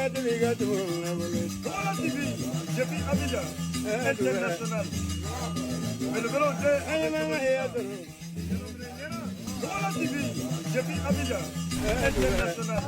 Depuis Abidjan, international. Mais le vélo depuis Abidjan, international.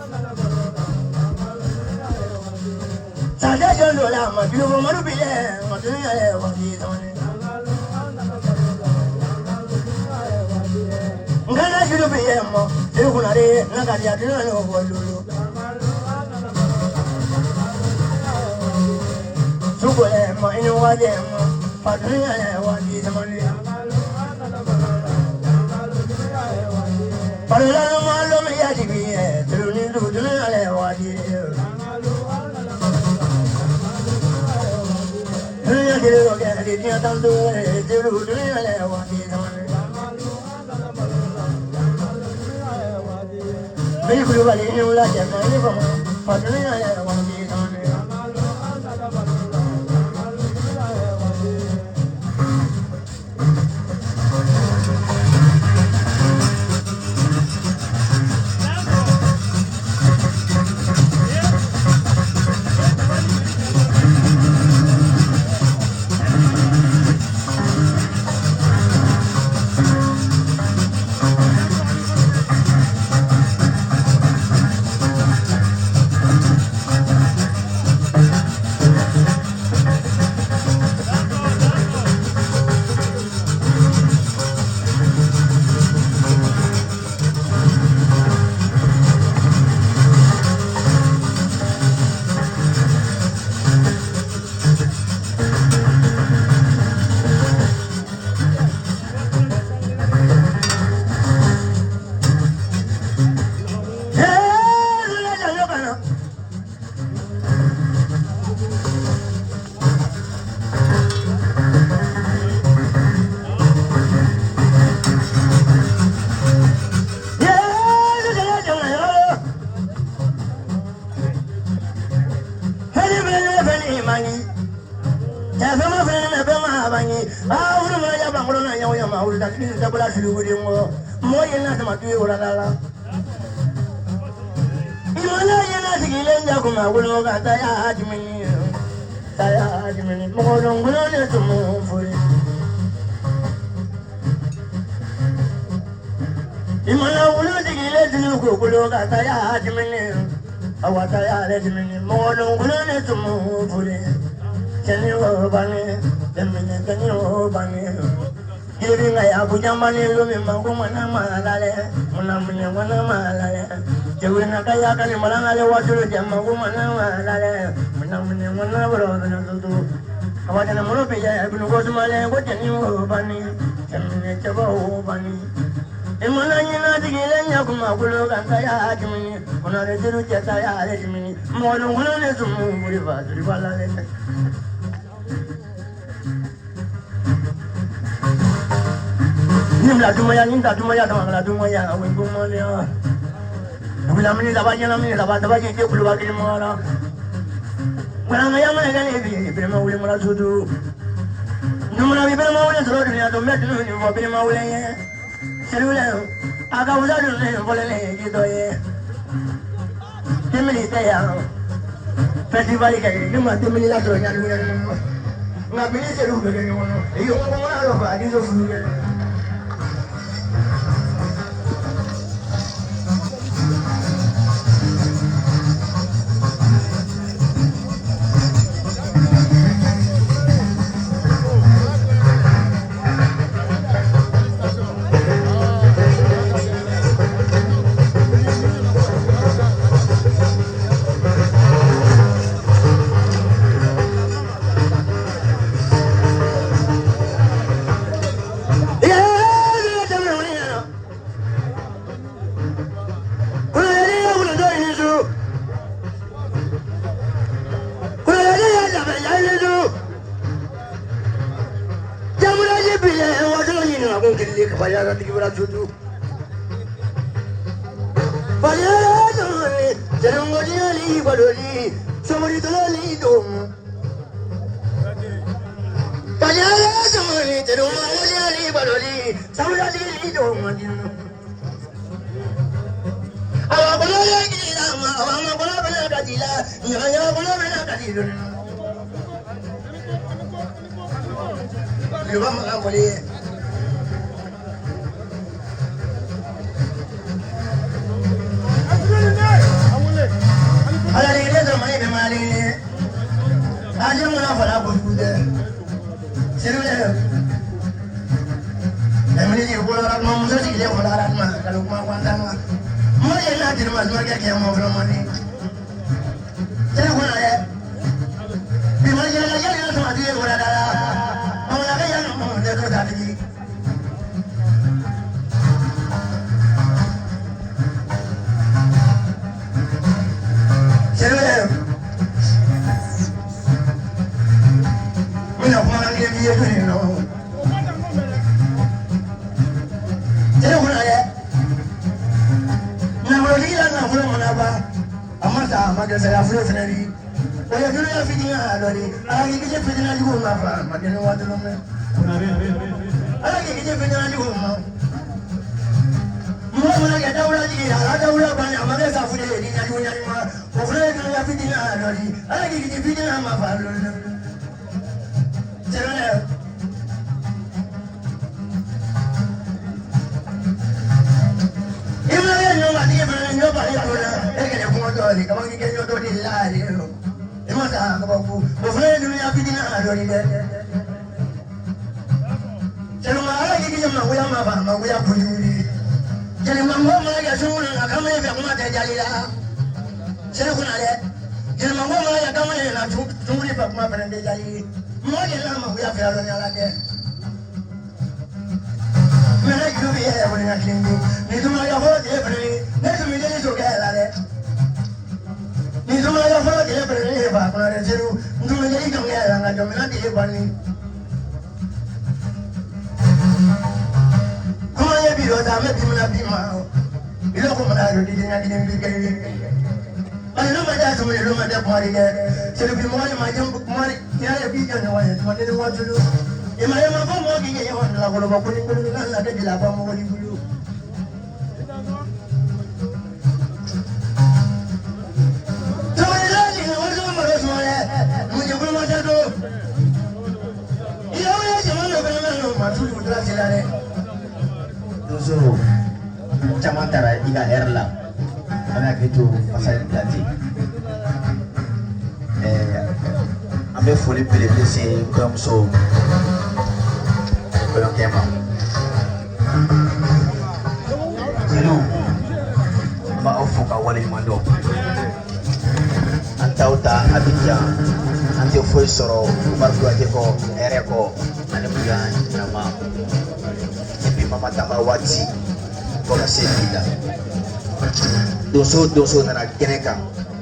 Doso nana keneka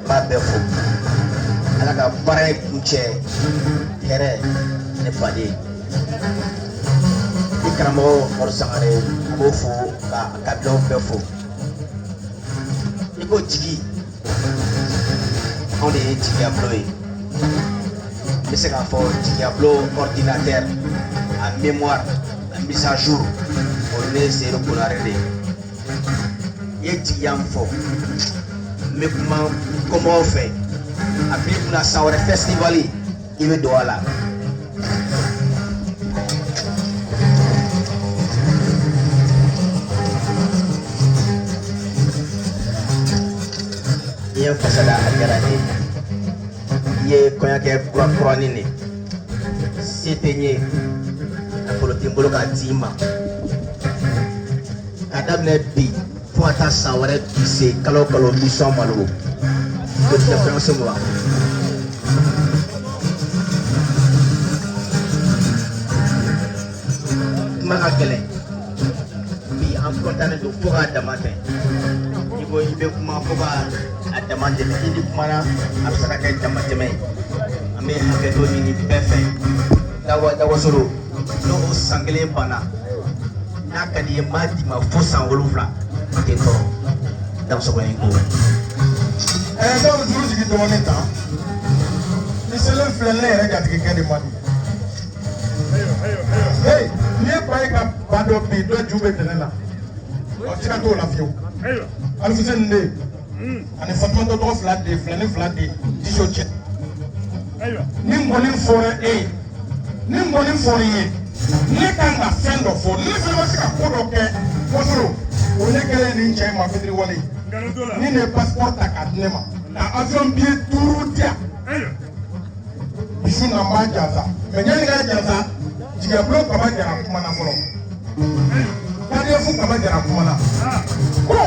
ba befo ala ka bare kuche here ne padi ikramo or sangare bofo ka do befo iko jigi on est diabloé c'est qu'à fort diablo ordinateur en mémoire en mise à jour on est zéro pour l'arrêter yam fo mais comment on fait après on a ça au festival il veut doit là il y a fasada agarani ye konya ke kwa nini setenye apolo timbolo ka tima adamne bi Poata saware kise kalau mission malu kita pernah semua maka kele bi am kontane do poga damate ibo ibe kuma poga adamate ini kumana absaka kai damate mai ame haketo ni perfect dawa solo no sangle bana nakadi mati ma fosan wolufla dans ce coin. Donc, je dis que mon état, c'est le flaneur qui a des mani. Hey, il n'y a pas de bando, mais il doit jouer maintenant. On tient tout l'avion. Alifisɛ nin de ani Fatumata tɔgɔ fila de filani fila de Diso cɛ ni nkɔni fɔra e ye ni nkɔni fɔra i ye ne kan ka fɛn dɔ fɔ ne fana ma se ka ko dɔ kɛ Wasolo o ne kɛlen nin cɛ in ma fitiri wale ni ne ye passeport ta k'a di ne ma ka avion billet 5 di yan Bisu na ma jansa mais yanni ka jansa Jigabulon Kaba Jara kuma na fɔlɔ Kadefu Kaba Jara kuma na ko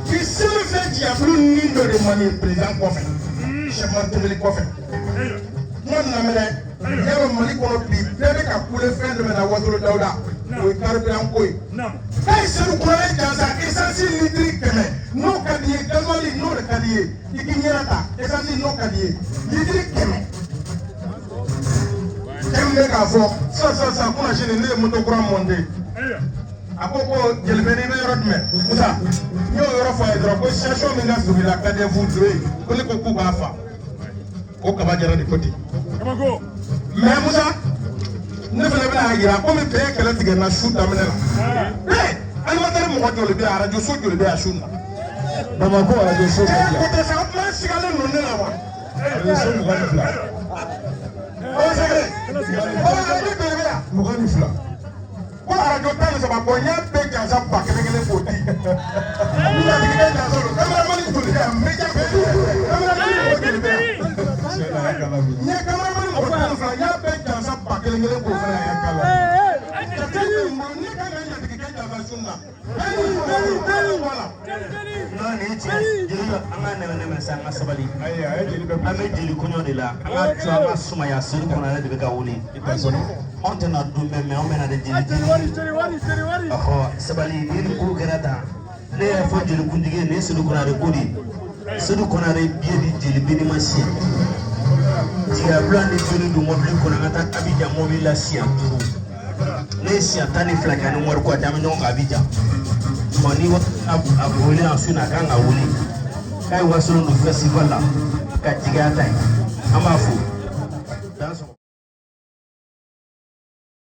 k'i sɛbɛn fɛn Jigabulon ni dɔ de mani président kɔfɛ chef tɛmɛli kɔfɛ kuma lamɛnɛ yɛrɛ Mali kɔnɔ bi bɛɛ bɛ ka kule fɛn dɔ na Wasolo Dawuda o ye carburant ko ye n'a ye Seydou Koulibaly jansa essence litiri 100 n'o ka di ye gasoil n'o de ka di ye i k'i ɲɛna ta essence n'o ka di ye litiri 100 bɛ k'a fɔ sisan kuna sini ne ye moto kura monter a ko jelibe ni bɛ yɔrɔ jumɛn Musa n y'o yɔrɔ fɔ a ye dɔrɔn ko station min ka surun la Kadefu Dure ko ne ko k'u b'a fa ko Kaba Jara de ko ten mais Musa ne fana bɛna yira komi bɛɛ ye kɛlɛ tigɛ n na su daminɛ la animateur mɔgɔ joli bɛ yan radio so joli bɛ yan su na Bamako radio so bɛ yan ko tɛ sa o tuma sigalen don ne la wa radio so 22 Mugan ni fila ko arajo 13 ko n y'a bɛɛ jansa 1000 k'o di latigi bɛ jansa don kameramani joli bɛ yan média kameramani mɔgɔ joli bɛ yan n ye kameramani mɔgɔ 12 n y'a bɛɛ jansa 1000 k'o fana yan kala ne kan ka latigi kɛ jansa sun na wala non ni tiɲɛ jeli an ka nɛmɛ sa an ka sabali an bɛ jeli kɔɲɔ de la an ka jɔ an ka sumaya Seydou Konare de bɛ ka wuli anw tɛna dun mɛ anw bɛna de jeli sabali ni ko kɛra tan ne y'a fɔ jeli kuntigi ye nin ye Seydou Konare ko de Seydou Konare biye di jeli bini ma siɲɛ Jigabulon ni joli don mɔbili kɔnɔ an ka taa Abidjan mɔbili la siɲɛ 5 ne ye siɲɛ 12 kɛ ani wari ko a bɛ ɲɔgɔn kan Abidjan ni a wele a sun a kan ka wuli k'a ye Wasolo don festival la ka Jigiya ta ye an b'a fo